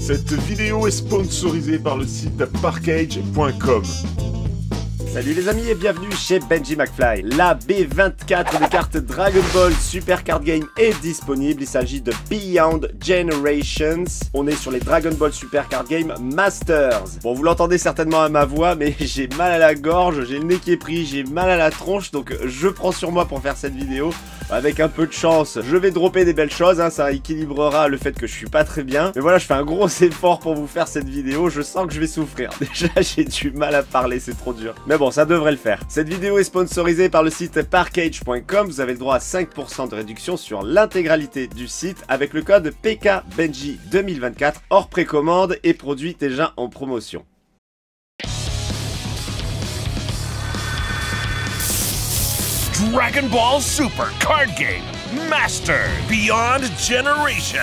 Cette vidéo est sponsorisée par le site parkage.com. Salut les amis et bienvenue chez Benji McFly. La B24 de cartes Dragon Ball Super Card Game est disponible. Il s'agit de Beyond Generations. On est sur les Dragon Ball Super Card Game Masters. Bon, vous l'entendez certainement à ma voix, mais j'ai mal à la gorge, j'ai le nez qui est pris, j'ai mal à la tronche, donc je prends sur moi pour faire cette vidéo. Avec un peu de chance, je vais dropper des belles choses, hein, ça équilibrera le fait que je suis pas très bien. Mais voilà, je fais un gros effort pour vous faire cette vidéo, je sens que je vais souffrir. Déjà, j'ai du mal à parler, c'est trop dur. Mais bon, ça devrait le faire. Cette vidéo est sponsorisée par le site parkage.com. Vous avez le droit à 5% de réduction sur l'intégralité du site avec le code PKBenji2024 hors précommande et produit déjà en promotion. Dragon Ball Super Card Game Master Beyond Generation.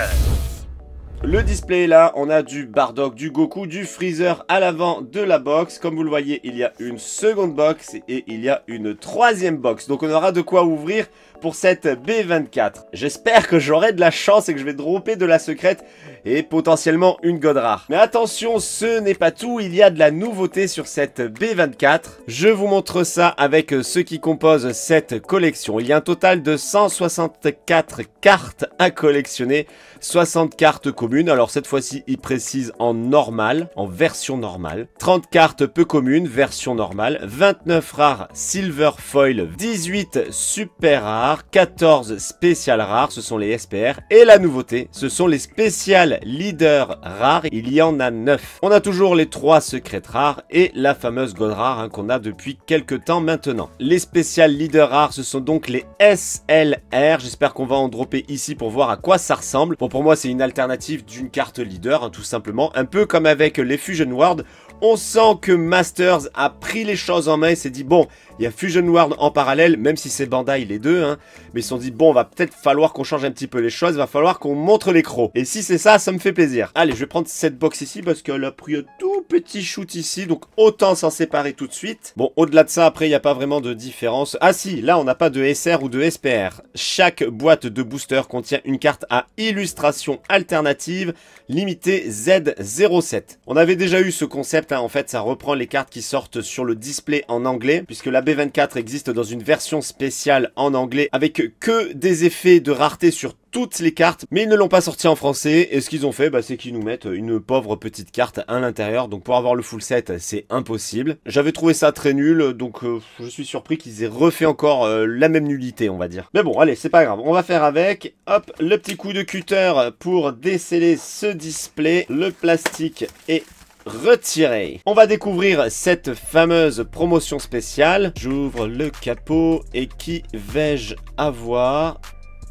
Le display est là, on a du Bardock, du Goku, du Freezer à l'avant de la box. Comme vous le voyez, il y a une seconde box et il y a une troisième box. Donc on aura de quoi ouvrir pour cette B24. J'espère que j'aurai de la chance et que je vais dropper de la secrète et potentiellement une god rare. Mais attention, ce n'est pas tout, il y a de la nouveauté sur cette B24. Je vous montre ça avec ce qui compose cette collection. Il y a un total de 164 cartes à collectionner, 60 cartes communes. Alors cette fois-ci, il précise en normal, en version normale. 30 cartes peu communes, version normale. 29 rares silver foil, 18 super rares, 14 spéciales rares, ce sont les SPR. Et la nouveauté, ce sont les spéciales leaders rares, il y en a 9. On a toujours les 3 secrètes rares et la fameuse gold rare hein, qu'on a depuis quelques temps maintenant. Les spéciales leaders rares, ce sont donc les SLR. J'espère qu'on va en dropper ici pour voir à quoi ça ressemble. Bon, pour moi, c'est une alternative d'une carte leader, hein, tout simplement. Un peu comme avec les Fusion World. On sent que Masters a pris les choses en main et s'est dit, bon, il y a Fusion World en parallèle, même si c'est Bandai les deux, hein, mais ils se sont dit, bon, va peut-être falloir qu'on change un petit peu les choses, il va falloir qu'on montre les crocs. Et si c'est ça, ça me fait plaisir. Allez, je vais prendre cette box ici parce qu'elle a pris un tout petit shoot ici, donc autant s'en séparer tout de suite. Bon, au-delà de ça, après, il n'y a pas vraiment de différence. Ah si, là, on n'a pas de SR ou de SPR. Chaque boîte de booster contient une carte à illustration alternative, limitée Z07. On avait déjà eu ce concept, hein, en fait, ça reprend les cartes qui sortent sur le display en anglais, puisque la B24 existe dans une version spéciale en anglais avec que des effets de rareté sur toutes les cartes, mais ils ne l'ont pas sorti en français, et ce qu'ils ont fait, bah, c'est qu'ils nous mettent une pauvre petite carte à l'intérieur, donc pour avoir le full set, c'est impossible. J'avais trouvé ça très nul, donc je suis surpris qu'ils aient refait encore la même nullité, on va dire. Mais bon, allez, c'est pas grave, on va faire avec. Hop, le petit coup de cutter pour déceler ce display, le plastique est retiré. On va découvrir cette fameuse promotion spéciale. J'ouvre le capot et qui vais-je avoir ?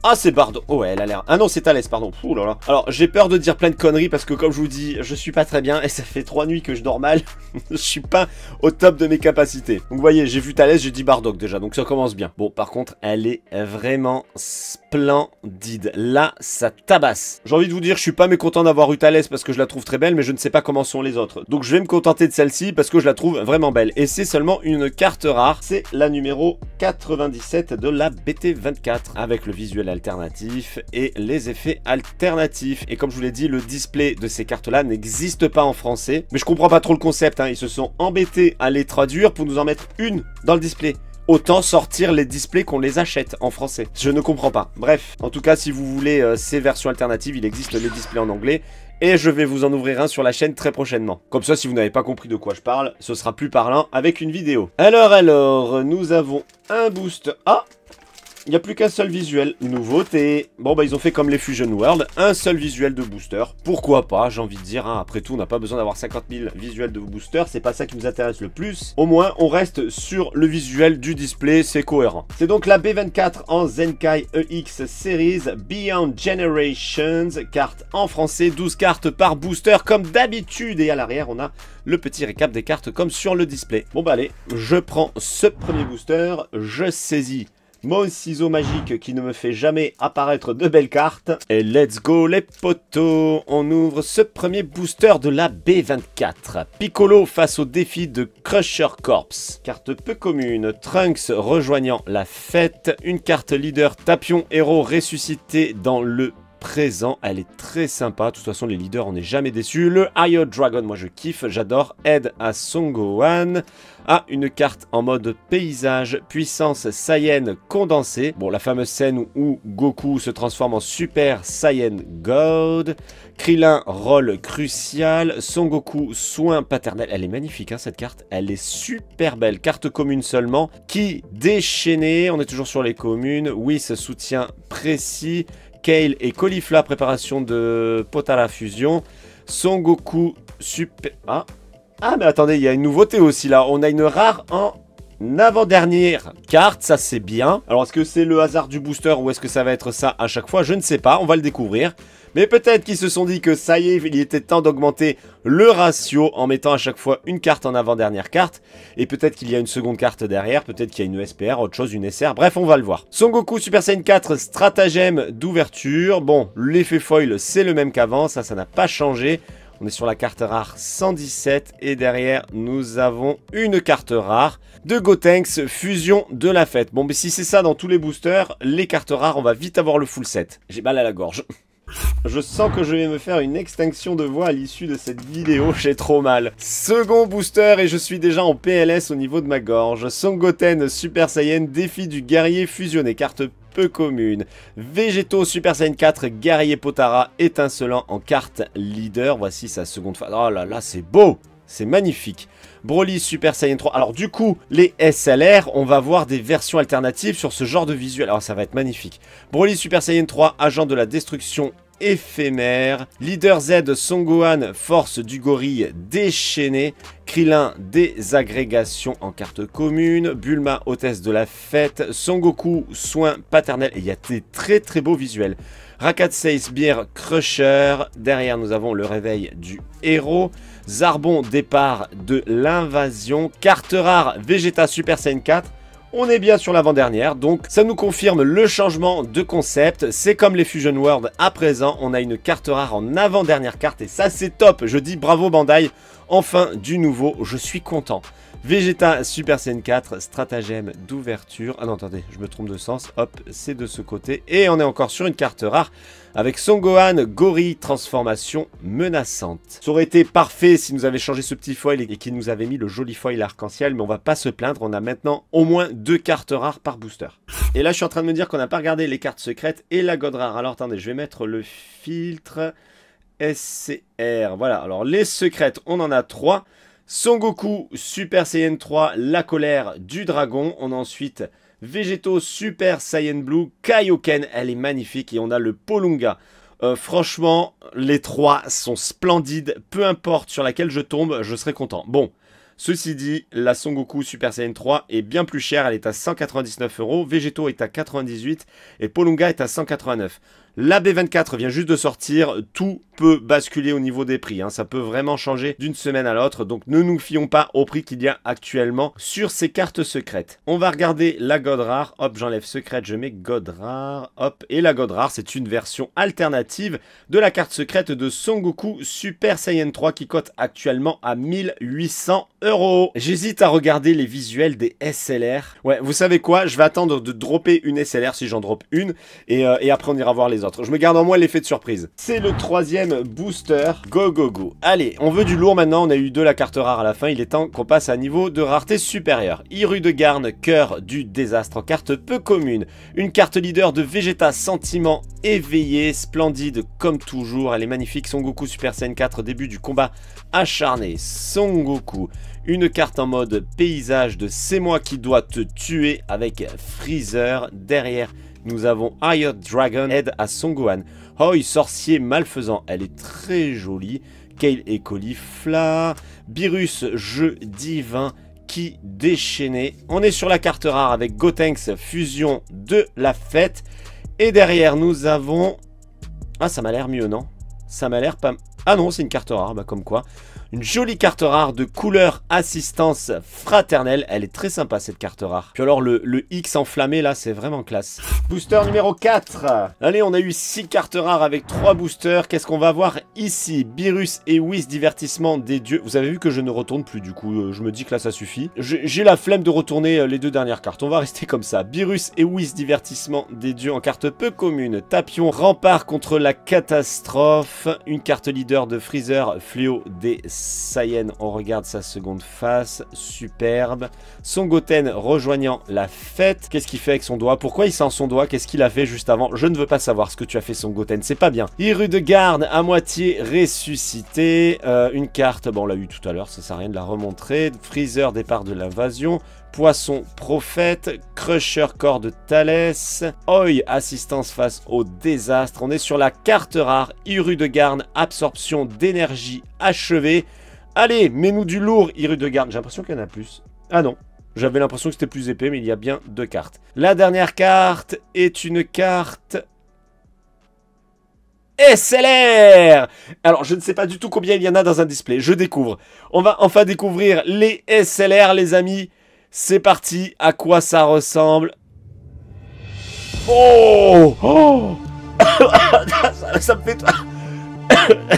Ah, c'est Bardo. Oh, ouais, elle a l'air. Ah non, c'est Thalès, pardon. Ouh là là. Alors, j'ai peur de dire plein de conneries parce que, comme je vous dis, je suis pas très bien et ça fait 3 nuits que je dors mal. Je suis pas au top de mes capacités. Donc, vous voyez, j'ai vu Thalès, j'ai dit Bardock déjà. Donc, ça commence bien. Bon, par contre, elle est vraiment splendide. Là, ça tabasse. J'ai envie de vous dire, je suis pas mécontent d'avoir eu Thalès parce que je la trouve très belle, mais je ne sais pas comment sont les autres. Donc, je vais me contenter de celle-ci parce que je la trouve vraiment belle. Et c'est seulement une carte rare. C'est la numéro 97 de la BT24 avec le visuel alternatif et les effets alternatifs. Et comme je vous l'ai dit, le display de ces cartes là n'existe pas en français, mais je comprends pas trop le concept, hein. Ils se sont embêtés à les traduire pour nous en mettre une dans le display. Autant sortir les displays qu'on les achète en français. Je ne comprends pas. Bref, en tout cas, si vous voulez ces versions alternatives, il existe les displays en anglais. Et je vais vous en ouvrir un sur la chaîne très prochainement. Comme ça, si vous n'avez pas compris de quoi je parle, ce sera plus parlant avec une vidéo. Alors, nous avons un boost. Ah! Il n'y a plus qu'un seul visuel. Nouveauté. Bon, bah, ils ont fait comme les Fusion World. Un seul visuel de booster. Pourquoi pas, j'ai envie de dire. Hein. Après tout, on n'a pas besoin d'avoir 50 000 visuels de booster. C'est pas ça qui nous intéresse le plus. Au moins, on reste sur le visuel du display. C'est cohérent. C'est donc la B24 en Zenkai EX Series Beyond Generations. Carte en français. 12 cartes par booster comme d'habitude. Et à l'arrière, on a le petit récap des cartes comme sur le display. Bon, bah, allez. Je prends ce premier booster. Je saisis mon ciseau magique qui ne me fait jamais apparaître de belles cartes. Et let's go les potos. On ouvre ce premier booster de la B24. Piccolo face au défi de Crusher Corps. Carte peu commune. Trunks rejoignant la fête. Une carte leader Tapion héros ressuscité dans le présent. Elle est très sympa. De toute façon, les leaders, on n'est jamais déçus. Le Iron Dragon, moi je kiffe, j'adore. Aide à Son Gohan. Ah, une carte en mode paysage, puissance Saiyan condensée. Bon, la fameuse scène où Goku se transforme en Super Saiyan God. Krillin, rôle crucial. Son Goku, soin paternel. Elle est magnifique, hein, cette carte. Elle est super belle. Carte commune seulement. Ki, déchaîné. On est toujours sur les communes. Whis, soutien précis. Kale et Caulifla, préparation de Potara fusion. Son Goku, super... Ah, mais attendez, il y a une nouveauté aussi là. On a une rare en avant-dernière carte, ça c'est bien. Alors, est-ce que c'est le hasard du booster ou est-ce que ça va être ça à chaque fois? Je ne sais pas, on va le découvrir. Mais peut-être qu'ils se sont dit que ça y est, il était temps d'augmenter le ratio en mettant à chaque fois une carte en avant-dernière carte. Et peut-être qu'il y a une seconde carte derrière, peut-être qu'il y a une SPR, autre chose, une SR. Bref, on va le voir. Son Goku Super Saiyan 4, stratagème d'ouverture. Bon, l'effet foil, c'est le même qu'avant, ça n'a pas changé. On est sur la carte rare 117 et derrière nous avons une carte rare de Gotenks fusion de la fête. Bon, mais si c'est ça dans tous les boosters, les cartes rares, on va vite avoir le full set. J'ai mal à la gorge. Je sens que je vais me faire une extinction de voix à l'issue de cette vidéo, j'ai trop mal. Second booster et je suis déjà en PLS au niveau de ma gorge. Son Goten Super Saiyan, défi du guerrier fusionné, carte peu commune. Végétaux Super Saiyan 4, guerrier Potara, étincelant en carte leader. Voici sa seconde phase. Oh là là, c'est beau! C'est magnifique. Broly Super Saiyan 3. Alors du coup, les SLR, on va voir des versions alternatives sur ce genre de visuel. Alors ça va être magnifique. Broly Super Saiyan 3, agent de la destruction éphémère. Leader Z, Son Gohan, force du gorille déchaîné. Krillin, désagrégation en carte commune. Bulma, hôtesse de la fête. Son Goku, soin paternel. Et il y a des très très beaux visuels. Rakatsei Sbire Crusher. Derrière, nous avons le réveil du héros. Zarbon, départ de l'invasion. Carte rare, Vegeta Super Saiyan 4. On est bien sur l'avant-dernière, donc ça nous confirme le changement de concept. C'est comme les Fusion World à présent, on a une carte rare en avant-dernière carte et ça c'est top. Je dis bravo Bandai, enfin du nouveau, je suis content. Vegeta Super Saiyan 4, stratagème d'ouverture. Ah non, attendez, je me trompe de sens. Hop, c'est de ce côté. Et on est encore sur une carte rare avec Son Gohan, gorille, transformation menaçante. Ça aurait été parfait si nous avait changé ce petit foil et qu'il nous avait mis le joli foil arc-en-ciel, mais on va pas se plaindre. On a maintenant au moins 2 cartes rares par booster. Et là, je suis en train de me dire qu'on n'a pas regardé les cartes secrètes et la god rare. Alors, attendez, je vais mettre le filtre SCR. Voilà, alors les secrètes, on en a 3. Son Goku Super Saiyan 3, la colère du dragon. On a ensuite Végétaux Super Saiyan Blue, Kaioken, elle est magnifique. Et on a le Polunga. Franchement, les 3 sont splendides. Peu importe sur laquelle je tombe, je serai content. Bon, ceci dit, la Son Goku Super Saiyan 3 est bien plus chère. Elle est à 199 €. Végétaux est à 98 et Polunga est à 189. La B24 vient juste de sortir, tout peut basculer au niveau des prix, hein. Ça peut vraiment changer d'une semaine à l'autre, donc ne nous fions pas au prix qu'il y a actuellement sur ces cartes secrètes. On va regarder la God Rare, hop j'enlève secrète, je mets God Rare, hop, et la God Rare c'est une version alternative de la carte secrète de Son Goku Super Saiyan 3 qui cote actuellement à 1800 €. J'hésite à regarder les visuels des SLR, ouais vous savez quoi, je vais attendre de dropper une SLR si j'en drop une, et après on ira voir les autres. Je me garde en moi l'effet de surprise. C'est le 3e booster. Go go go. Allez, on veut du lourd maintenant. On a eu de la carte rare à la fin. Il est temps qu'on passe à un niveau de rareté supérieur. Hiru de Garn, cœur du désastre en carte peu commune. Une carte leader de Vegeta, sentiment éveillé, splendide comme toujours. Elle est magnifique. Son Goku Super Saiyan 4, début du combat acharné. Son Goku. Une carte en mode paysage de C'est moi qui dois te tuer avec Freezer. Derrière, nous avons Iron Dragon, aide à Son Gohan. Hoi, sorcier malfaisant, elle est très jolie. Kale et Caulifla. Beerus, jeu divin, qui déchaîné. On est sur la carte rare avec Gotenks, fusion de la fête. Et derrière, nous avons... Ah, ça m'a l'air mieux, non? Ça m'a l'air pas... Ah non, c'est une carte rare, bah comme quoi. Une jolie carte rare de couleur assistance fraternelle. Elle est très sympa cette carte rare. Puis alors le X enflammé là, c'est vraiment classe. Booster numéro 4. Allez, on a eu 6 cartes rares avec 3 boosters. Qu'est-ce qu'on va voir ici? Beerus et Whis, divertissement des dieux. Vous avez vu que je ne retourne plus du coup. Je me dis que là ça suffit. J'ai la flemme de retourner les 2 dernières cartes. On va rester comme ça. Beerus et Whis, divertissement des dieux en carte peu commune. Tapion, rempart contre la catastrophe. Une carte leader de Freezer, fléau des Saiyan, on regarde sa seconde face, superbe. Son Goten rejoignant la fête. Qu'est-ce qu'il fait avec son doigt? Pourquoi il sent son doigt? Qu'est-ce qu'il a fait juste avant? Je ne veux pas savoir ce que tu as fait son Goten, c'est pas bien. Hirudegarn à moitié ressuscité. Une carte, bon on l'a eu tout à l'heure, ça sert à rien de la remontrer. Freezer, départ de l'invasion. Poisson prophète, Crusher corps de Thalès, Oi assistance face au désastre. On est sur la carte rare, Hirudegarn, absorption d'énergie achevée. Allez, mets-nous du lourd, Hirudegarn. J'ai l'impression qu'il y en a plus. Ah non, j'avais l'impression que c'était plus épais, mais il y a bien 2 cartes. La dernière carte est une carte SLR. Alors, je ne sais pas du tout combien il y en a dans un display. Je découvre. On va enfin découvrir les SLR, les amis. C'est parti, à quoi ça ressemble? Oh, oh ça me fait...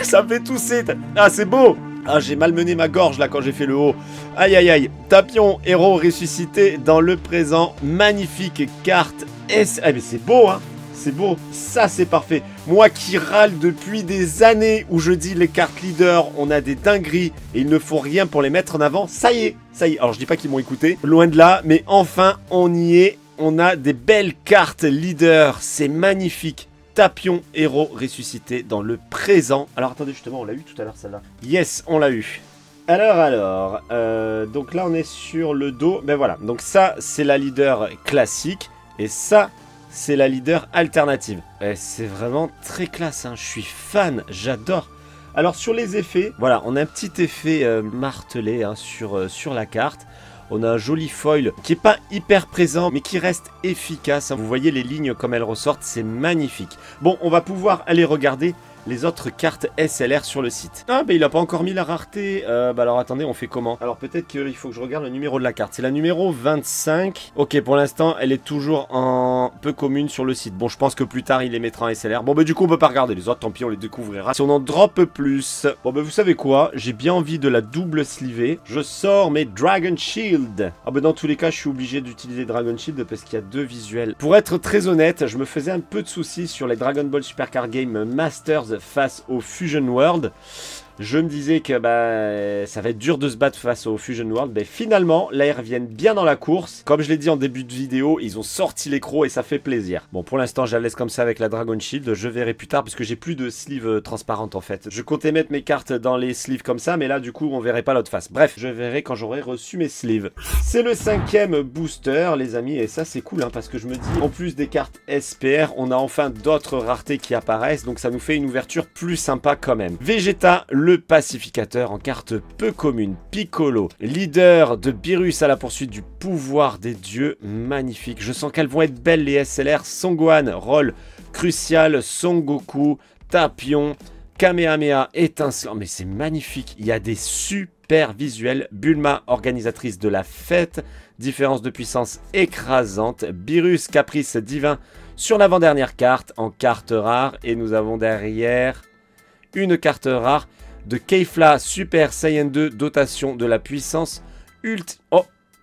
ça me fait tousser. Ah, c'est beau. Ah, j'ai malmené ma gorge là quand j'ai fait le haut. Aïe, aïe, aïe. Tapion, héros ressuscité dans le présent. Magnifique carte S... Ah, mais c'est beau, hein. C'est beau, ça c'est parfait. Moi qui râle depuis des années où je dis les cartes leaders, on a des dingueries et il ne faut rien pour les mettre en avant. Ça y est, ça y est. Alors je dis pas qu'ils m'ont écouté, loin de là, mais enfin on y est. On a des belles cartes leaders, c'est magnifique. Tapion, héros ressuscité dans le présent. Alors attendez, justement, on l'a eu tout à l'heure celle-là. Yes, on l'a eu. Alors, donc là on est sur le dos. Ben voilà, donc ça c'est la leader classique et ça... c'est la leader alternative. C'est vraiment très classe, hein. Je suis fan, j'adore. Alors sur les effets, voilà, on a un petit effet martelé hein, sur la carte. On a un joli foil qui n'est pas hyper présent, mais qui reste efficace. Hein. Vous voyez les lignes comme elles ressortent, c'est magnifique. Bon, on va pouvoir aller regarder les autres cartes SLR sur le site. Ah, bah il a pas encore mis la rareté. Bah alors attendez, on fait comment? Alors peut-être qu'il faut que je regarde le numéro de la carte. C'est la numéro 25. Ok, pour l'instant, elle est toujours en peu commune sur le site. Bon, je pense que plus tard, il les mettra en SLR. Bon, bah du coup, on peut pas regarder les autres. Tant pis, on les découvrira si on en drop plus. Bon, bah vous savez quoi? J'ai bien envie de la double slivée. Je sors mes Dragon Shield. Ah, bah dans tous les cas, je suis obligé d'utiliser Dragon Shield parce qu'il y a 2 visuels. Pour être très honnête, je me faisais un peu de soucis sur les Dragon Ball Super Card Game Masters face au Fusion World. Je me disais que bah, ça va être dur de se battre face au Fusion World. Mais finalement, là, ils reviennent bien dans la course. Comme je l'ai dit en début de vidéo, ils ont sorti les crocs et ça fait plaisir. Bon, pour l'instant, je la laisse comme ça avec la Dragon Shield. Je verrai plus tard parce que j'ai plus de sleeves transparentes en fait. Je comptais mettre mes cartes dans les sleeves comme ça, mais là, du coup, on verrait pas l'autre face. Bref, je verrai quand j'aurai reçu mes sleeves. C'est le 5e booster, les amis. Et ça, c'est cool hein, parce que je me dis, en plus des cartes SPR, on a enfin d'autres raretés qui apparaissent. Donc, ça nous fait une ouverture plus sympa quand même. Vegeta, le pacificateur en carte peu commune. Piccolo, leader de Beerus à la poursuite du pouvoir des dieux. Magnifique. Je sens qu'elles vont être belles les SLR. Son Gohan, rôle crucial. Son Goku, Tapion, Kamehameha, étincelant. Mais c'est magnifique. Il y a des super visuels. Bulma, organisatrice de la fête. Différence de puissance écrasante. Beerus, caprice divin sur l'avant-dernière carte en carte rare. Et nous avons derrière une carte rare de Kefla Super Saiyan 2, dotation de la puissance ultime.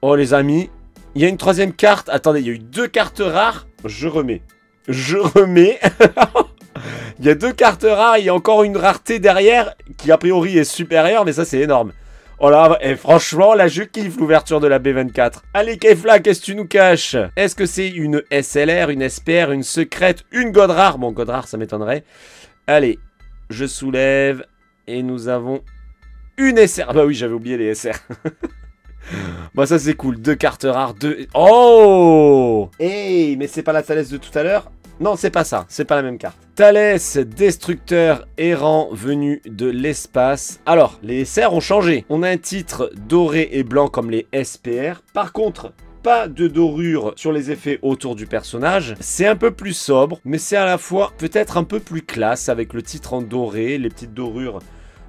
Oh les amis, il y a une 3e carte. Attendez, il y a eu 2 cartes rares. Je remets. Il y a 2 cartes rares, il y a encore une rareté derrière qui a priori est supérieure, mais ça c'est énorme. Oh là, et franchement, là je kiffe l'ouverture de la B24. Allez Kefla, qu'est-ce que tu nous caches? Est-ce que c'est une SLR, une SPR, une secrète, une God rare? Bon, God rare ça m'étonnerait. Allez, je soulève. Et nous avons une SR. Ah bah oui, j'avais oublié les SR. Bon, ça c'est cool. 2 cartes rares. 2... Oh! Hey, mais c'est pas la Thalès de tout à l'heure? Non, c'est pas ça. C'est pas la même carte. Thalès, destructeur errant venu de l'espace. Alors, les SR ont changé. On a un titre doré et blanc comme les SPR. Par contre, pas de dorure sur les effets autour du personnage. C'est un peu plus sobre, mais c'est à la fois peut-être un peu plus classe avec le titre en doré, les petites dorures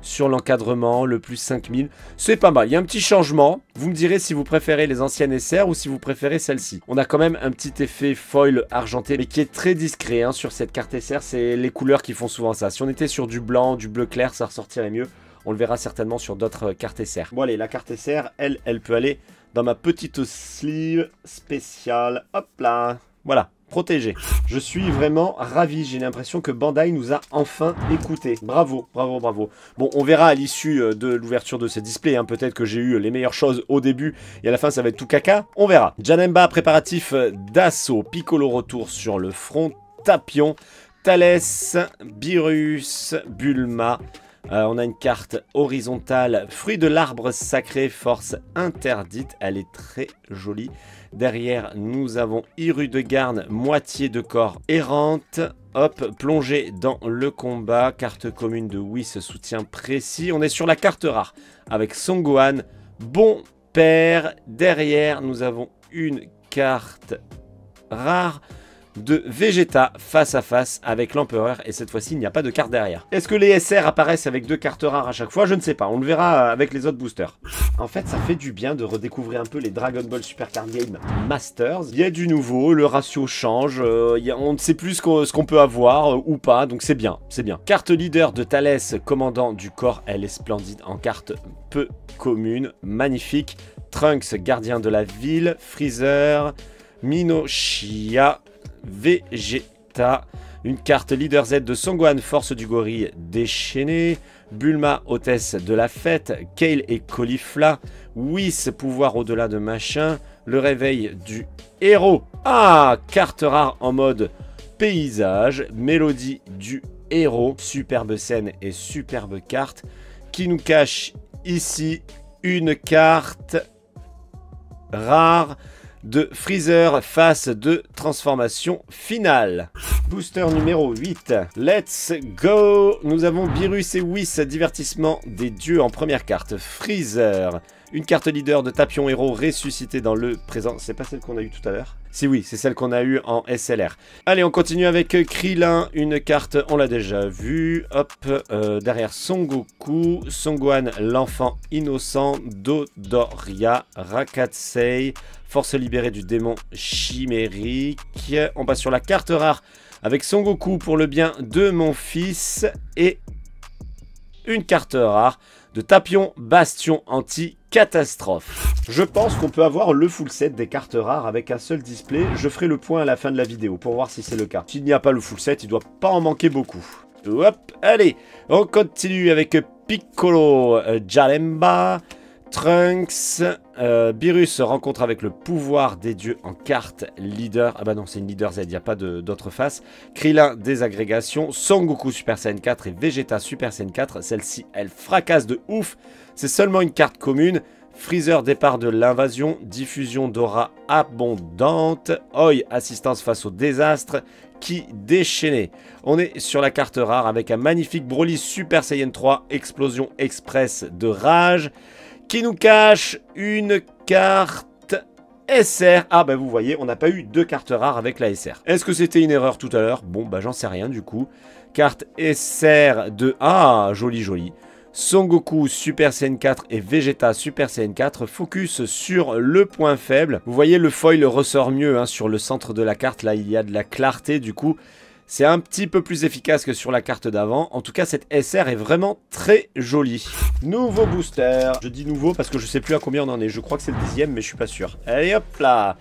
sur l'encadrement, le plus 5000. C'est pas mal, il y a un petit changement. Vous me direz si vous préférez les anciennes SR ou si vous préférez celle-ci. On a quand même un petit effet foil argenté, mais qui est très discret hein, sur cette carte SR. C'est les couleurs qui font souvent ça. Si on était sur du blanc, du bleu clair, ça ressortirait mieux. On le verra certainement sur d'autres cartes SR. Bon allez, la carte SR, elle peut aller dans ma petite sleeve spéciale. Hop là, voilà. Protégé. Je suis vraiment ravi. J'ai l'impression que Bandai nous a enfin écoutés. Bravo, bravo, bravo. Bon, on verra à l'issue de l'ouverture de ces displays. Hein. Peut-être que j'ai eu les meilleures choses au début et à la fin ça va être tout caca. On verra. Janemba, préparatif d'assaut. Piccolo retour sur le front. Tapion, Thalès, Beerus, Bulma. On a une carte horizontale, fruit de l'arbre sacré, force interdite. Elle est très jolie. Derrière, nous avons Hirudegarn, moitié de corps errante. Hop, plongée dans le combat. Carte commune de Whis, soutien précis. On est sur la carte rare avec Son Gohan, bon père. Derrière, nous avons une carte rare de Vegeta face à face avec l'empereur et cette fois-ci il n'y a pas de carte derrière. Est-ce que les SR apparaissent avec 2 cartes rares à chaque fois? Je ne sais pas, on le verra avec les autres boosters. En fait ça fait du bien de redécouvrir un peu les Dragon Ball Super Card Game Masters. Il y a du nouveau, le ratio change, on ne sait plus ce qu'on peut avoir ou pas, donc c'est bien, c'est bien. Carte leader de Thalès, commandant du corps, elle est splendide en carte peu commune, magnifique. Trunks, gardien de la ville, Freezer, Minoshia, Vegeta, une carte Leader Z de Son Gohan, force du gorille déchaîné, Bulma, hôtesse de la fête, Kale et Caulifla, Whis, pouvoir au-delà de machin, le réveil du héros. Ah, carte rare en mode paysage, mélodie du héros, superbe scène et superbe carte qui nous cache ici une carte rare de Freezer, phase de transformation finale. Booster numéro 8. Let's go. Nous avons Beerus et Whis, divertissement des dieux en première carte. Freezer, une carte leader de Tapion héros ressuscité dans le présent. C'est pas celle qu'on a eue tout à l'heure? Si oui, c'est celle qu'on a eue en SLR. Allez, on continue avec Krillin, une carte, on l'a déjà vue. Hop, derrière Son Goku, Son Gohan, l'enfant innocent, Dodoria, Rakatsei, force libérée du démon chimérique. On passe sur la carte rare avec Son Goku pour le bien de mon fils et une carte rare de Tapion, Bastion anti-catastrophe. Je pense qu'on peut avoir le full set des cartes rares avec un seul display. Je ferai le point à la fin de la vidéo pour voir si c'est le cas. S'il n'y a pas le full set, il doit pas en manquer beaucoup. Hop, allez, on continue avec Piccolo, Janemba, Trunks, Beerus rencontre avec le pouvoir des dieux en carte leader. Ah bah non, c'est une leader Z, il n'y a pas d'autre face. Krillin, désagrégation. Son Goku Super Saiyan 4 et Vegeta Super Saiyan 4. Celle-ci, elle fracasse de ouf. C'est seulement une carte commune. Freezer, départ de l'invasion. Diffusion d'aura abondante. Oi, assistance face au désastre. Ki déchaîné. On est sur la carte rare avec un magnifique Broly Super Saiyan 3. Explosion express de rage. Qui nous cache une carte SR. Ah bah vous voyez, on n'a pas eu 2 cartes rares avec la SR. Est-ce que c'était une erreur tout à l'heure? Bon bah j'en sais rien du coup. Carte SR de... Ah, joli joli. Son Goku Super Saiyan 4 et Vegeta Super Saiyan 4. Focus sur le point faible. Vous voyez le foil ressort mieux hein, sur le centre de la carte. Là il y a de la clarté du coup. C'est un petit peu plus efficace que sur la carte d'avant. En tout cas, cette SR est vraiment très jolie. Nouveau booster. Je dis nouveau parce que je sais plus à combien on en est. Je crois que c'est le 10e, mais je suis pas sûr. Allez, hop là.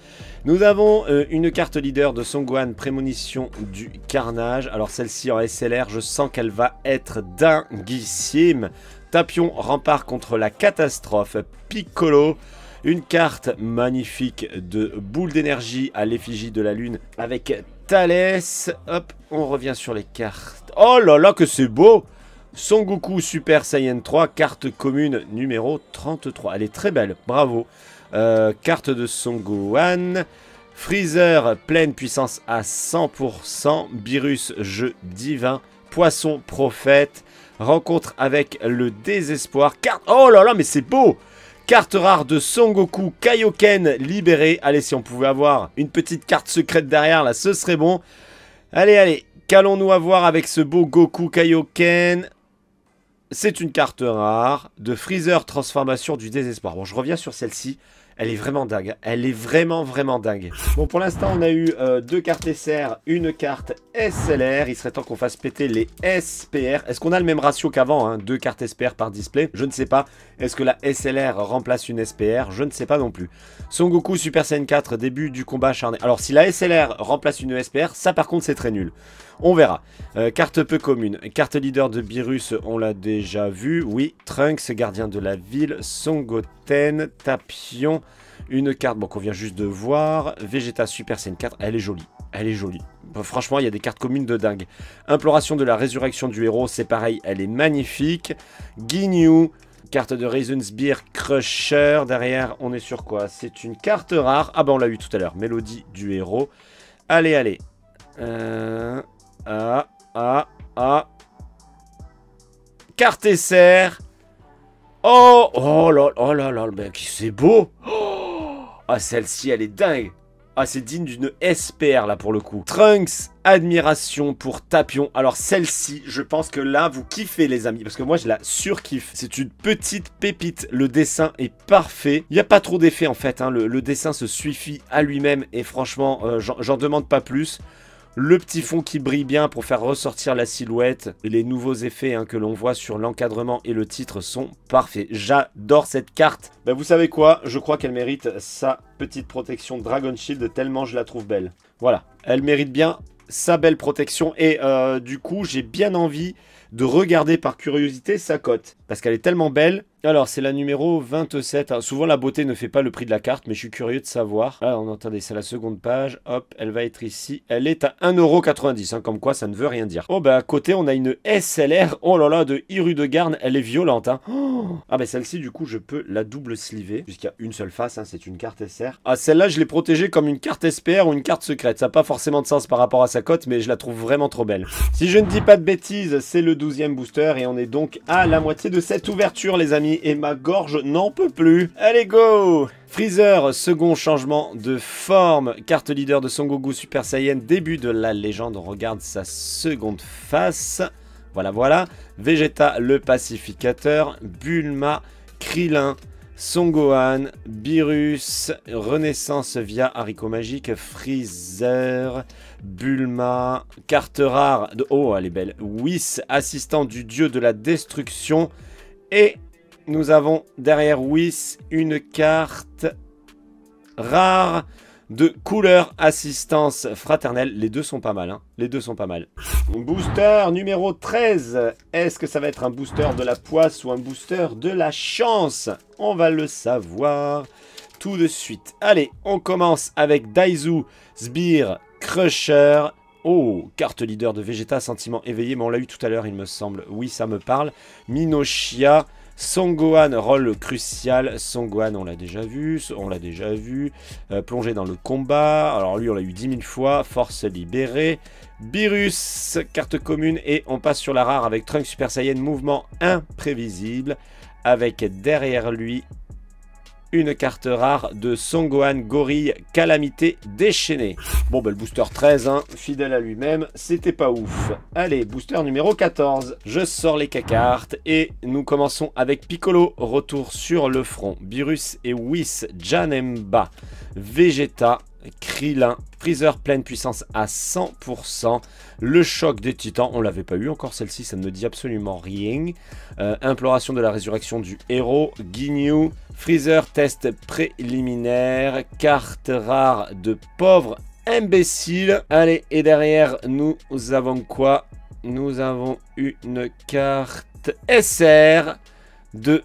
Nous avons une carte leader de Son Gohan, Prémonition du Carnage. Alors celle-ci en SLR, je sens qu'elle va être dinguissime. Tapion, rempart contre la catastrophe. Piccolo. Une carte magnifique de boule d'énergie à l'effigie de la lune avec Thalès. Hop, on revient sur les cartes. Oh là là que c'est beau! Son Goku Super Saiyan 3, carte commune numéro 33. Elle est très belle, bravo. Carte de Son Gohan. Freezer, pleine puissance à 100%. Beerus, jeu divin. Poisson, prophète. Rencontre avec le désespoir. Carte... Oh là là, mais c'est beau! Carte rare de Son Goku Kaioken libéré. Allez, si on pouvait avoir une petite carte secrète derrière, là, ce serait bon. Allez, allez. Qu'allons-nous avoir avec ce beau Goku Kaioken? C'est une carte rare de Freezer Transformation du Désespoir. Bon, je reviens sur celle-ci. Elle est vraiment dingue. Elle est vraiment, vraiment dingue. Bon, pour l'instant, on a eu 2 cartes SR, une carte SLR. Il serait temps qu'on fasse péter les SPR. Est-ce qu'on a le même ratio qu'avant, hein, 2 cartes SPR par display? Je ne sais pas. Est-ce que la SLR remplace une SPR? Je ne sais pas non plus. Son Goku Super Saiyan 4, début du combat acharné. Alors, si la SLR remplace une SPR, ça par contre, c'est très nul. On verra. Carte peu commune. Carte leader de Beerus, on l'a déjà vu. Oui. Trunks, gardien de la ville. Son Goten, Tapion. Une carte bon, qu'on vient juste de voir. Vegeta Super Saiyan 4. Elle est jolie. Elle est jolie. Bon, franchement, il y a des cartes communes de dingue. Imploration de la résurrection du héros. C'est pareil. Elle est magnifique. Ginyu. Carte de Raisin's Beer Crusher. Derrière, on est sur quoi? C'est une carte rare. Ah bah on l'a eu tout à l'heure. Mélodie du héros. Allez, allez. Carte SR. Oh là là, mec, c'est beau. Ah, celle-ci, elle est dingue. Ah, c'est digne d'une SPR, là, pour le coup. Trunks, admiration pour Tapion. Alors, celle-ci, je pense que là, vous kiffez, les amis. Parce que moi, je la surkiffe. C'est une petite pépite. Le dessin est parfait. Il n'y a pas trop d'effets, en fait. Hein. Le dessin se suffit à lui-même. Et franchement, j'en demande pas plus. Le petit fond qui brille bien pour faire ressortir la silhouette. Et les nouveaux effets hein, que l'on voit sur l'encadrement et le titre sont parfaits. J'adore cette carte. Ben, vous savez quoi? Je crois qu'elle mérite sa petite protection Dragon Shield tellement je la trouve belle. Voilà, elle mérite bien sa belle protection. Et du coup, j'ai bien envie de regarder par curiosité sa cote. Parce qu'elle est tellement belle. Alors, c'est la numéro 27. Hein. Souvent, la beauté ne fait pas le prix de la carte, mais je suis curieux de savoir. Alors, attendez, c'est la seconde page. Hop, elle va être ici. Elle est à 1,90 €. Hein, comme quoi, ça ne veut rien dire. Oh, bah, à côté, on a une SLR. Oh là là, de Hirudegarn. Elle est violente. Hein. Oh ah, bah, celle-ci, du coup, je peux la double sliver. Puisqu'il y a une seule face. Hein, c'est une carte SR. Ah, celle-là, je l'ai protégée comme une carte SPR ou une carte secrète. Ça n'a pas forcément de sens par rapport à sa cote, mais je la trouve vraiment trop belle. Si je ne dis pas de bêtises, c'est le 12e booster. Et on est donc à la moitié de cette ouverture, les amis. Et ma gorge n'en peut plus. Allez, go! Freezer, second changement de forme. Carte leader de Son Goku Super Saiyan, début de la légende. On regarde sa seconde face. Voilà, voilà. Vegeta, le pacificateur. Bulma, Krillin, Son Gohan, Beerus, Renaissance via haricot magique, Freezer, Bulma, carte rare de... Oh, elle est belle. Whis, assistant du dieu de la destruction. Et nous avons derrière Whis une carte rare de couleur assistance fraternelle. Les deux sont pas mal, hein. Les deux sont pas mal. Booster numéro 13. Est-ce que ça va être un booster de la poisse ou un booster de la chance? On va le savoir tout de suite. Allez, on commence avec Daizu, Sbire, Crusher. Oh, carte leader de Vegeta, sentiment éveillé. Mais on l'a eu tout à l'heure, il me semble. Oui, ça me parle. Minoshia. Son Gohan, rôle crucial. Son Gohan, on l'a déjà vu. Plongé dans le combat. Alors lui, on l'a eu 10 000 fois. Force libérée. Beerus, carte commune. Et on passe sur la rare avec Trunks Super Saiyan. Mouvement imprévisible. Avec derrière lui une carte rare de Son Gohan Gorille Calamité déchaînée. Bon, bah, le booster 13, hein, fidèle à lui-même, c'était pas ouf. Allez, booster numéro 14. Je sors les cartes et nous commençons avec Piccolo. Retour sur le front. Beerus et Whis, Janemba, Vegeta, Krillin, Freezer pleine puissance à 100%. Le choc des titans, on l'avait pas eu encore celle-ci, ça ne me dit absolument rien. Imploration de la résurrection du héros, Ginyu, Freezer test préliminaire, carte rare de pauvre imbécile. Allez, et derrière, nous avons quoi? Nous avons une carte SR de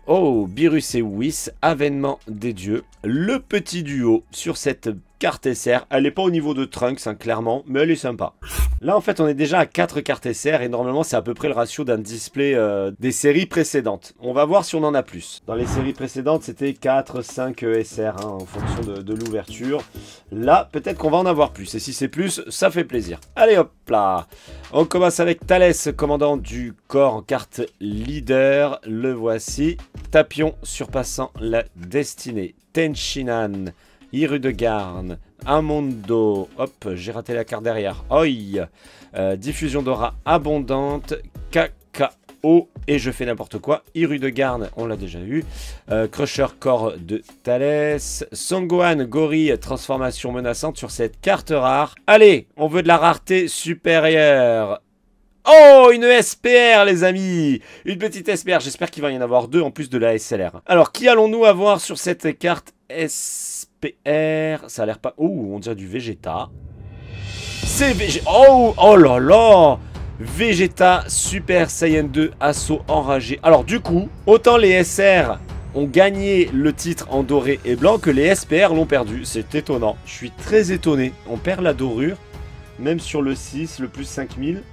Beerus et Whis, avènement des dieux. Le petit duo sur cette carte SR. Elle n'est pas au niveau de Trunks, hein, clairement, mais elle est sympa. Là, en fait, on est déjà à 4 cartes SR et normalement, c'est à peu près le ratio d'un display des séries précédentes. On va voir si on en a plus. Dans les séries précédentes, c'était 4, 5 SR hein, en fonction de l'ouverture. Là, peut-être qu'on va en avoir plus. Et si c'est plus, ça fait plaisir. Allez, hop là. On commence avec Thalès, commandant du corps en carte leader. Le voici. Tapion surpassant la destinée. Tenchinan. Hirudegarn, Amondo, hop, j'ai raté la carte derrière, oi, diffusion d'aura abondante, Kakao, et je fais n'importe quoi, Hirudegarn, on l'a déjà eu, Crusher corps de Thalès, Songohan, Gorille, transformation menaçante sur cette carte rare. Allez, on veut de la rareté supérieure. Oh, une SPR les amis. Une petite SPR, j'espère qu'il va y en avoir 2 en plus de la SLR. Alors, qui allons-nous avoir sur cette carte SPR? Ça a l'air pas... Oh, on dirait du Vegeta. C'est Vegeta. Oh là là. Vegeta Super Saiyan 2 Assaut enragé. Alors du coup, autant les SR ont gagné le titre en doré et blanc que les SPR l'ont perdu. C'est étonnant. Je suis très étonné. On perd la dorure, même sur le 6, le plus 5000.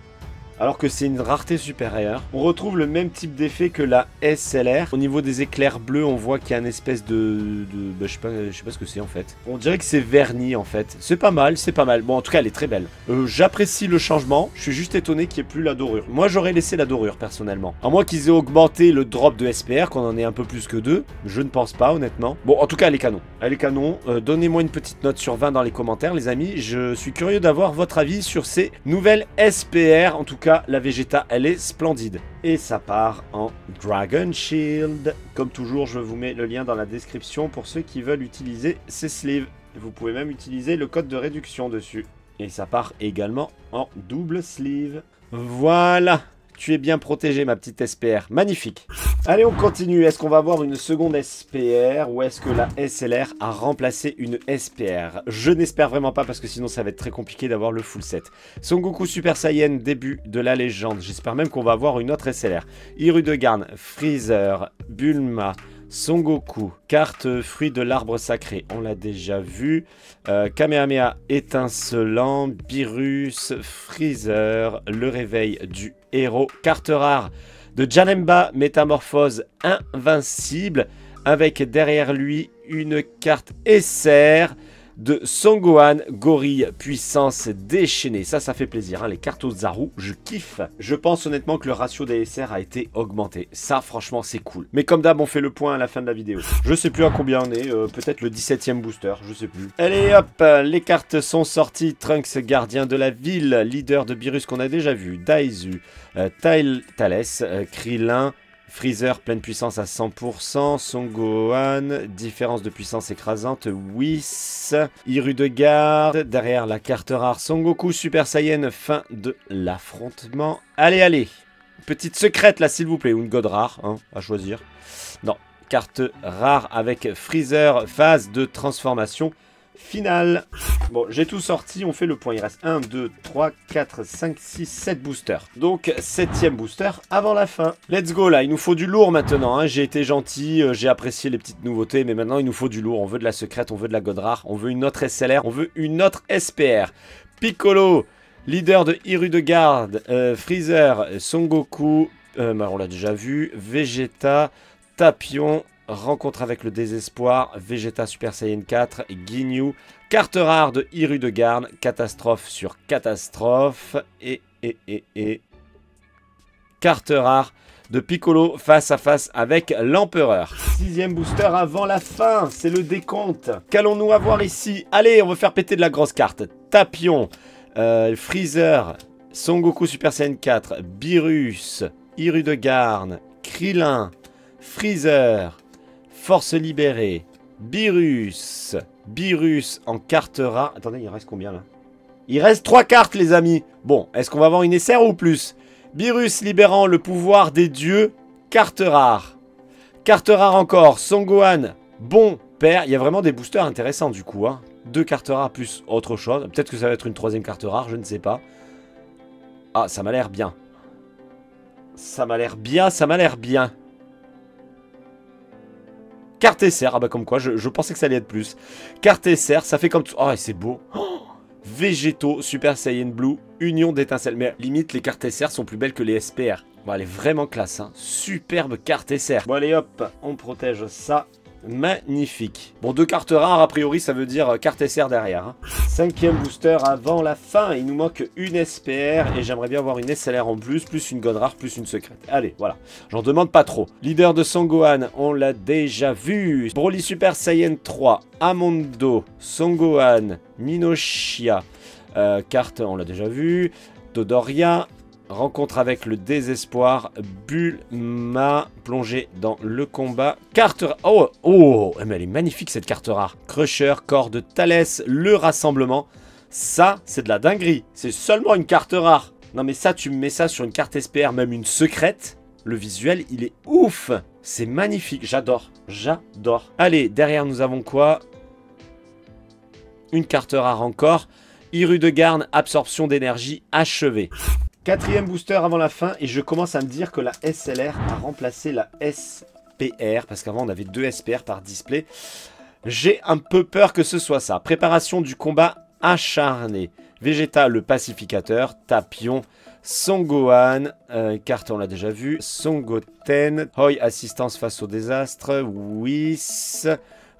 Alors que c'est une rareté supérieure. On retrouve le même type d'effet que la SLR. Au niveau des éclairs bleus, on voit qu'il y a une espèce bah, je sais pas ce que c'est en fait. On dirait que c'est verni en fait. C'est pas mal, c'est pas mal. Bon, en tout cas, elle est très belle. J'apprécie le changement. Je suis juste étonné qu'il n'y ait plus la dorure. Moi, j'aurais laissé la dorure personnellement. À moins qu'ils aient augmenté le drop de SPR, qu'on en ait un peu plus que 2. Je ne pense pas, honnêtement. Bon, en tout cas, elle est canon. Elle est canon. Donnez-moi une petite note sur 20 dans les commentaires, les amis. Je suis curieux d'avoir votre avis sur ces nouvelles SPR. En tout cas, la Vegeta, elle est splendide. Et ça part en Dragon Shield. Comme toujours, je vous mets le lien dans la description pour ceux qui veulent utiliser ces sleeves. Vous pouvez même utiliser le code de réduction dessus. Et ça part également en double sleeve. Voilà. Tu es bien protégé, ma petite SPR. Magnifique. Allez, on continue. Est-ce qu'on va avoir une seconde SPR ou est-ce que la SLR a remplacé une SPR? Je n'espère vraiment pas parce que sinon ça va être très compliqué d'avoir le full set. Son Goku Super Saiyan, début de la légende. J'espère même qu'on va avoir une autre SLR. Hirudegarn, Freezer, Bulma, Son Goku, carte fruit de l'arbre sacré, on l'a déjà vu. Kamehameha étincelant, Beerus, Freezer, le réveil du héros, carte rare de Janemba, métamorphose invincible, avec derrière lui une carte SR de Son Gohan, gorille, puissance déchaînée. Ça fait plaisir, hein, les cartes aux Zaru, je kiffe. Je pense honnêtement que le ratio des SR a été augmenté. Ça, franchement, c'est cool. Mais comme d'hab, on fait le point à la fin de la vidéo. Je sais plus à combien on est, peut-être le 17e booster, je sais plus. Allez, hop, les cartes sont sorties. Trunks, gardien de la ville, leader de Beerus qu'on a déjà vu, Daizu, Thalès, Krillin, Freezer, pleine puissance à 100%, Son Gohan, différence de puissance écrasante, Whis, Hirudegarn, derrière la carte rare, Son Goku, Super Saiyan, fin de l'affrontement. Allez, allez, petite secrète là s'il vous plaît, ou une god rare, hein, à choisir. Non, carte rare avec Freezer, phase de transformation finale. Bon, j'ai tout sorti, on fait le point. Il reste 1, 2, 3, 4, 5, 6, 7 boosters. Donc, 7e booster avant la fin. Let's go là, il nous faut du lourd maintenant. Hein. J'ai été gentil, j'ai apprécié les petites nouveautés, mais maintenant il nous faut du lourd. On veut de la secrète, on veut de la god rare, on veut une autre SLR, on veut une autre SPR. Piccolo, leader de Hirudegarn, Freezer, Son Goku, on l'a déjà vu, Vegeta, Tapion, rencontre avec le désespoir, Vegeta Super Saiyan 4, Ginyu, carte rare de Hirudegarn, catastrophe sur catastrophe, et carte rare de Piccolo face à face avec l'empereur. 6e booster avant la fin, c'est le décompte. Qu'allons-nous avoir ici? Allez, on va faire péter de la grosse carte. Tapion, Freezer, Son Goku Super Saiyan 4, Beerus, Hirudegarn, Krillin, Freezer, Force libérée, Beerus en carte rare. Attendez, il reste combien là? Il reste 3 cartes les amis. Bon, est-ce qu'on va avoir une SR ou plus? Beerus libérant le pouvoir des dieux, carte rare. Carte rare encore, Son Gohan, bon père. Il y a vraiment des boosters intéressants du coup. Hein. 2 cartes rares plus autre chose. Peut-être que ça va être une 3e carte rare, je ne sais pas. Ah, ça m'a l'air bien. Ça m'a l'air bien, ça m'a l'air bien. carte SR, ah bah comme quoi, je pensais que ça allait être plus. Carte SR, ça fait comme... Oh, c'est beau. Oh, Végétaux, Super Saiyan Blue, Union d'étincelles. Mais limite, les cartes SR sont plus belles que les SPR. Bon, elle est vraiment classe, hein. Superbe carte SR. Bon, allez, hop, on protège ça. Magnifique. Bon, 2 cartes rares, a priori, ça veut dire carte SR derrière. Hein. 5e booster avant la fin. Il nous manque une SPR et j'aimerais bien avoir une SLR en plus une God rare, plus une secrète. Allez, voilà. J'en demande pas trop. Leader de Son Gohan, on l'a déjà vu. Broly Super Saiyan 3, Amondo, Son Gohan, Minoshia. Carte, on l'a déjà vu. Dodoria. Rencontre avec le désespoir, Bulma, plongée dans le combat. Carte... Oh, mais elle est magnifique cette carte rare. Crusher, corps de Thalès, le rassemblement. Ça, c'est de la dinguerie. C'est seulement une carte rare. Non mais ça, tu me mets ça sur une carte SPR, même une secrète. Le visuel, il est ouf. C'est magnifique, j'adore. J'adore. Allez, derrière nous avons quoi? Une carte rare encore. Hiru de Garn, absorption d'énergie achevée. 4e booster avant la fin et je commence à me dire que la SLR a remplacé la SPR parce qu'avant on avait 2 SPR par display. J'ai un peu peur que ce soit ça. Préparation du combat acharné. Vegeta le pacificateur, Tapion, Son Gohan, carte on l'a déjà vu, Son Goten, Hoi assistance face au désastre, Whis...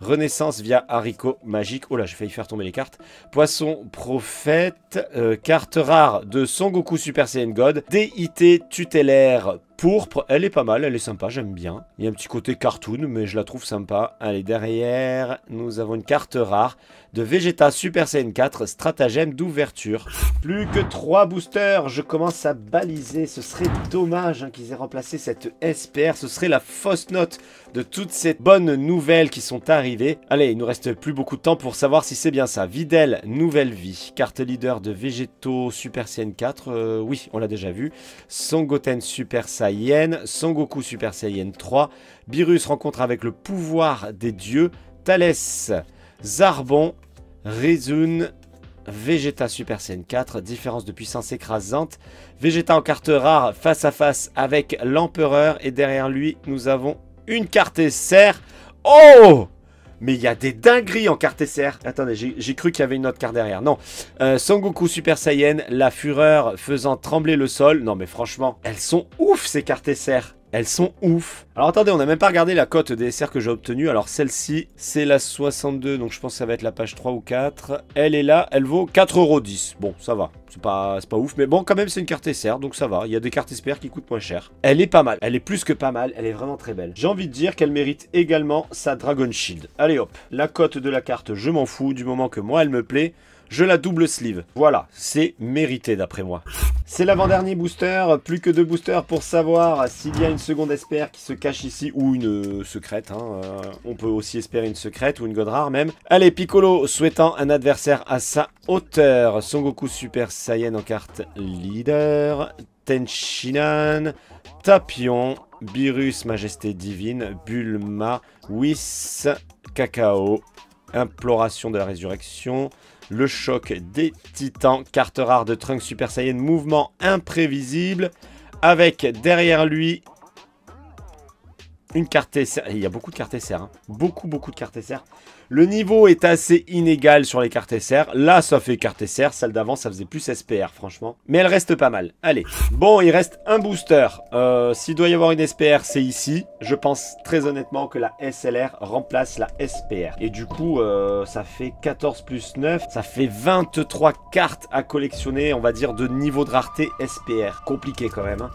Renaissance via haricot magique. Oh là, j'ai failli faire tomber les cartes. Poisson prophète. Carte rare de Son Goku Super Saiyan God. DIT tutélaire pourpre. Elle est pas mal, elle est sympa, j'aime bien. Il y a un petit côté cartoon, mais je la trouve sympa. Allez, derrière, nous avons une carte rare de Vegeta Super Saiyan 4, stratagème d'ouverture. Plus que 3 boosters, je commence à baliser. Ce serait dommage hein, qu'ils aient remplacé cette SPR. Ce serait la fausse note de toutes ces bonnes nouvelles qui sont arrivées. Allez, il nous reste plus beaucoup de temps pour savoir si c'est bien ça. Videl, nouvelle vie. Carte leader de Végétaux Super Saiyan 4. Oui, on l'a déjà vu. Son Goten Super Saiyan. Son Goku Super Saiyan 3. Beerus rencontre avec le pouvoir des dieux. Thalès, Zarbon, Rizun, Vegeta Super Saiyan 4, différence de puissance écrasante. Vegeta en carte rare face à face avec l'empereur. Et derrière lui, nous avons une carte SR. Oh! Mais il y a des dingueries en carte SR. Attendez, j'ai cru qu'il y avait une autre carte derrière. Non. Son Goku Super Saiyan, la fureur faisant trembler le sol. Non mais franchement, elles sont ouf ces cartes SR. Elles sont ouf. Alors attendez, on n'a même pas regardé la cote des SR que j'ai obtenue. Alors celle-ci, c'est la 62. Donc je pense que ça va être la page 3 ou 4. Elle est là, elle vaut 4,10 €. Bon, ça va. C'est pas ouf. Mais bon, quand même, c'est une carte SR. Donc ça va. Il y a des cartes SPR qui coûtent moins cher. Elle est pas mal. Elle est plus que pas mal. Elle est vraiment très belle. J'ai envie de dire qu'elle mérite également sa Dragon Shield. Allez hop. La cote de la carte, je m'en fous. Du moment que moi, elle me plaît. Je la double sleeve. Voilà, c'est mérité d'après moi. C'est l'avant-dernier booster. Plus que 2 boosters pour savoir s'il y a une seconde SPR qui se cache ici ou une secrète. Hein. On peut aussi espérer une secrète ou une God rare même. Allez, Piccolo souhaitant un adversaire à sa hauteur. Son Goku Super Saiyan en carte leader. Tenshinhan, Tapion, Beerus Majesté Divine, Bulma, Whis, Cacao, Imploration de la Résurrection. Le choc des titans, carte rare de Trunks Super Saiyan, mouvement imprévisible, avec derrière lui une carte SR. Il y a beaucoup de cartes SR, hein. Beaucoup de cartes SR. Le niveau est assez inégal sur les cartes SR. Là, ça fait carte SR, celle d'avant, ça faisait plus SPR, franchement. Mais elle reste pas mal. Allez, bon, il reste un booster. S'il doit y avoir une SPR, c'est ici. Je pense très honnêtement que la SLR remplace la SPR. Et du coup, ça fait 14 plus 9. Ça fait 23 cartes à collectionner, on va dire, de niveau de rareté SPR. Compliqué quand même, hein.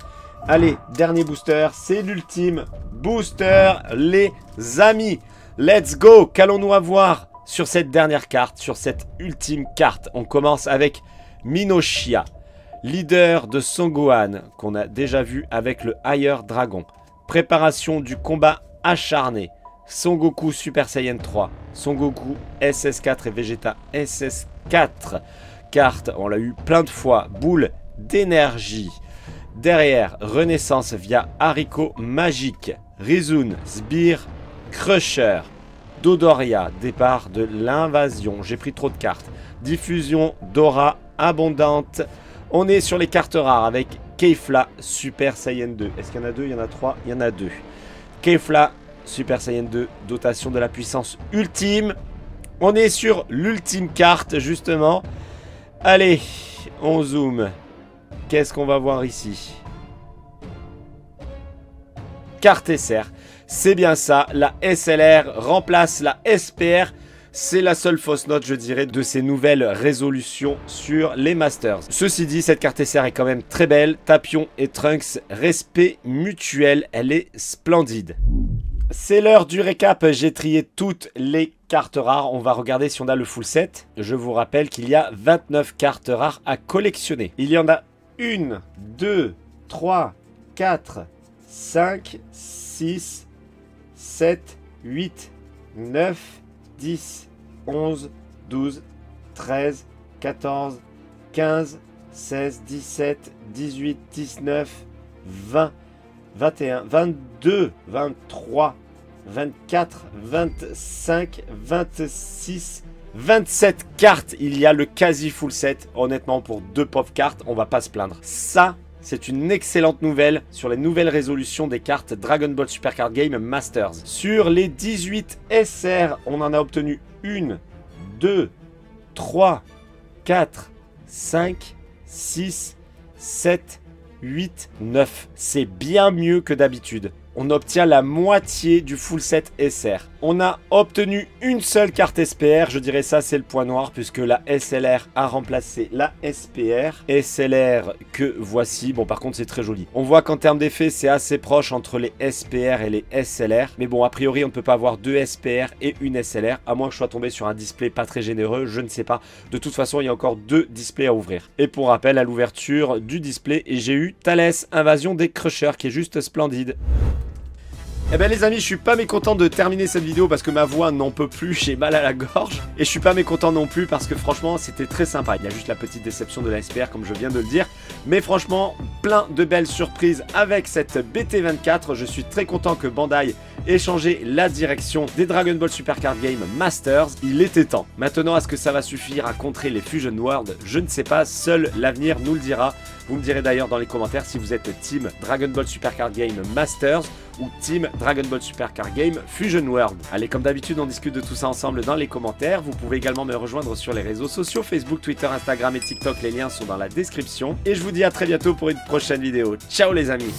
Allez, dernier booster, c'est l'ultime booster, les amis. Let's go. Qu'allons-nous avoir sur cette dernière carte, sur cette ultime carte? On commence avec Minoshia, leader de Son Gohan, qu'on a déjà vu avec le Higher Dragon. Préparation du combat acharné. Son Goku Super Saiyan 3, Son Goku SS4 et Vegeta SS4. Carte, on l'a eu plein de fois, boule d'énergie. Derrière, Renaissance via haricot magique, Rizun, Sbire, Crusher, Dodoria, départ de l'invasion. J'ai pris trop de cartes. Diffusion d'aura abondante. On est sur les cartes rares avec Kefla Super Saiyan 2. Est-ce qu'il y en a 2? Il y en a 3. Il y en a 2. Kefla Super Saiyan 2, dotation de la puissance ultime. On est sur l'ultime carte, justement. Allez, on zoome. Qu'est-ce qu'on va voir ici? Carte SR. C'est bien ça, la SLR remplace la SPR. C'est la seule fausse note, je dirais, de ces nouvelles résolutions sur les Masters. Ceci dit, cette carte SR est quand même très belle. Tapion et Trunks, respect mutuel, elle est splendide. C'est l'heure du récap, j'ai trié toutes les cartes rares. On va regarder si on a le full set. Je vous rappelle qu'il y a 29 cartes rares à collectionner. Il y en a 1, 2, 3, 4, 5, 6, 7, 8, 9, 10, 11, 12, 13, 14, 15, 16, 17, 18, 19, 20, 21, 22, 23, 24, 25, 26, 27 cartes. Il y a le quasi full set. Honnêtement, pour 2 pauvres cartes, on va pas se plaindre. Ça, c'est une excellente nouvelle sur les nouvelles résolutions des cartes Dragon Ball Super Card Game Masters. Sur les 18 SR, on en a obtenu 1, 2, 3, 4, 5, 6, 7, 8, 9. C'est bien mieux que d'habitude. On obtient la moitié du full set SR. On a obtenu une seule carte SPR. Je dirais ça, c'est le point noir puisque la SLR a remplacé la SPR. SLR que voici. Bon, par contre, c'est très joli. On voit qu'en termes d'effet, c'est assez proche entre les SPR et les SLR. Mais bon, a priori, on ne peut pas avoir 2 SPR et une SLR. À moins que je sois tombé sur un display pas très généreux. Je ne sais pas. De toute façon, il y a encore 2 displays à ouvrir. Et pour rappel, à l'ouverture du display, j'ai eu Thales Invasion des Crushers qui est juste splendide. Eh ben les amis, je suis pas mécontent de terminer cette vidéo parce que ma voix n'en peut plus, j'ai mal à la gorge. Et je suis pas mécontent non plus parce que franchement c'était très sympa. Il y a juste la petite déception de la SPR comme je viens de le dire. Mais franchement, plein de belles surprises avec cette BT24. Je suis très content que Bandai ait changé la direction des Dragon Ball Super Card Game Masters. Il était temps. Maintenant, est-ce que ça va suffire à contrer les Fusion World? Je ne sais pas, seul l'avenir nous le dira. Vous me direz d'ailleurs dans les commentaires si vous êtes team Dragon Ball Super Card Game Masters ou team Dragon Ball Super Card Game Fusion World. Allez, comme d'habitude, on discute de tout ça ensemble dans les commentaires. Vous pouvez également me rejoindre sur les réseaux sociaux, Facebook, Twitter, Instagram et TikTok. Les liens sont dans la description. Et je vous dis à très bientôt pour une prochaine vidéo. Ciao les amis!